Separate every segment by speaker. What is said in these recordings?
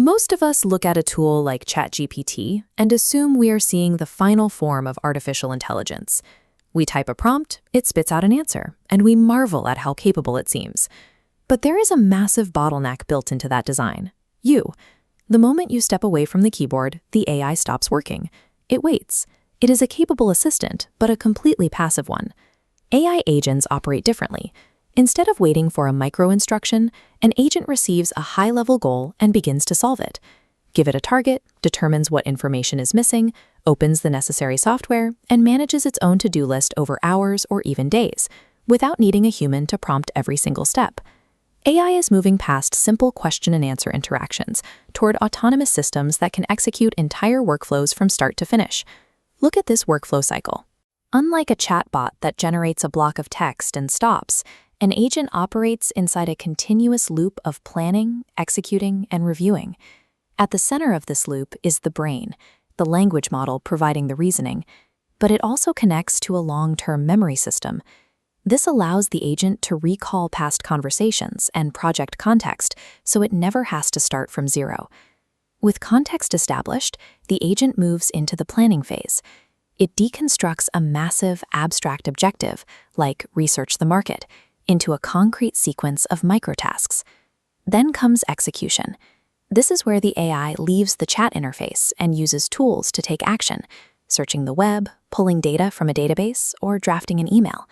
Speaker 1: Most of us look at a tool like ChatGPT and assume we are seeing the final form of artificial intelligence. We type a prompt, it spits out an answer, and we marvel at how capable it seems. But there is a massive bottleneck built into that design. You. The moment you step away from the keyboard, the AI stops working. It waits. It is a capable assistant, but a completely passive one. AI agents operate differently. Instead of waiting for a micro-instruction, an agent receives a high-level goal and begins to solve it. Give it a target, determines what information is missing, opens the necessary software, and manages its own to-do list over hours or even days, without needing a human to prompt every single step. AI is moving past simple question-and-answer interactions toward autonomous systems that can execute entire workflows from start to finish. Look at this workflow cycle. Unlike a chatbot that generates a block of text and stops, an agent operates inside a continuous loop of planning, executing, and reviewing. At the center of this loop is the brain, the language model providing the reasoning, but it also connects to a long-term memory system. This allows the agent to recall past conversations and project context, so it never has to start from zero. With context established, the agent moves into the planning phase. It deconstructs a massive, abstract objective, like research the market, into a concrete sequence of microtasks. Then comes execution. This is where the AI leaves the chat interface and uses tools to take action, searching the web, pulling data from a database, or drafting an email.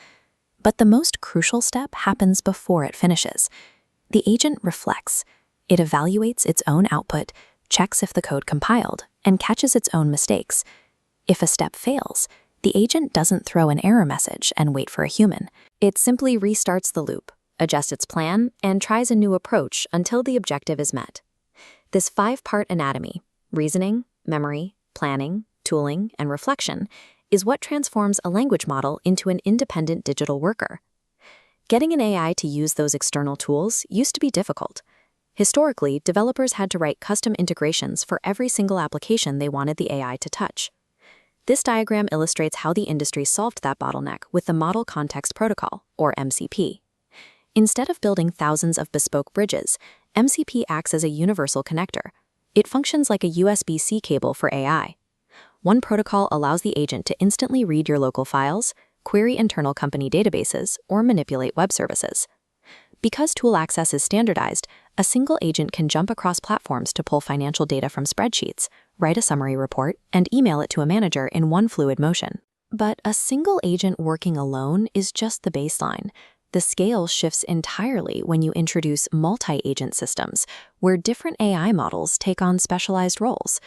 Speaker 1: But the most crucial step happens before it finishes. The agent reflects. It evaluates its own output, checks if the code compiled, and catches its own mistakes. If a step fails, the agent doesn't throw an error message and wait for a human. It simply restarts the loop, adjusts its plan, and tries a new approach until the objective is met. This 5-part anatomy, reasoning, memory, planning, tooling, and reflection, is what transforms a language model into an independent digital worker. Getting an AI to use those external tools used to be difficult. Historically, developers had to write custom integrations for every single application they wanted the AI to touch. This diagram illustrates how the industry solved that bottleneck with the Model Context Protocol, or MCP. Instead of building thousands of bespoke bridges, MCP acts as a universal connector. It functions like a USB-C cable for AI. One protocol allows the agent to instantly read your local files, query internal company databases, or manipulate web services. Because tool access is standardized, a single agent can jump across platforms to pull financial data from spreadsheets, write a summary report, and email it to a manager in one fluid motion. But a single agent working alone is just the baseline. The scale shifts entirely when you introduce multi-agent systems, where different AI models take on specialized roles.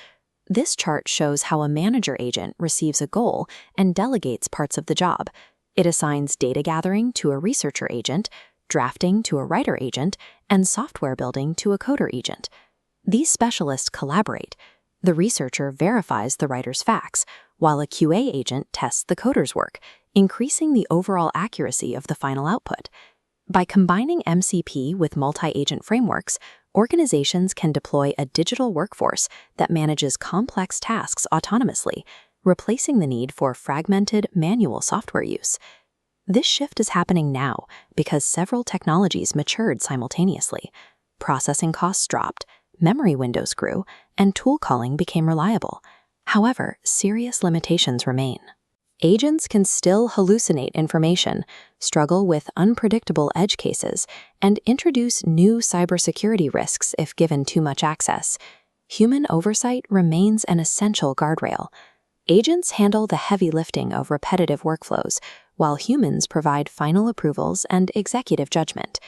Speaker 1: This chart shows how a manager agent receives a goal and delegates parts of the job. It assigns data gathering to a researcher agent, drafting to a writer agent, and software building to a coder agent. These specialists collaborate. The researcher verifies the writer's facts, while a QA agent tests the coder's work, increasing the overall accuracy of the final output. By combining MCP with multi-agent frameworks, organizations can deploy a digital workforce that manages complex tasks autonomously, replacing the need for fragmented manual software use. This shift is happening now because several technologies matured simultaneously. Processing costs dropped, memory windows grew, and tool calling became reliable. However, serious limitations remain. Agents can still hallucinate information, struggle with unpredictable edge cases, and introduce new cybersecurity risks if given too much access. Human oversight remains an essential guardrail. Agents handle the heavy lifting of repetitive workflows, while humans provide final approvals and executive judgment.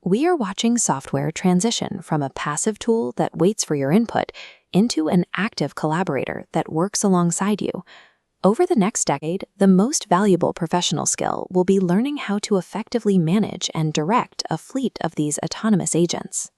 Speaker 1: We are watching software transition from a passive tool that waits for your input into an active collaborator that works alongside you. Over the next decade, the most valuable professional skill will be learning how to effectively manage and direct a fleet of these autonomous agents.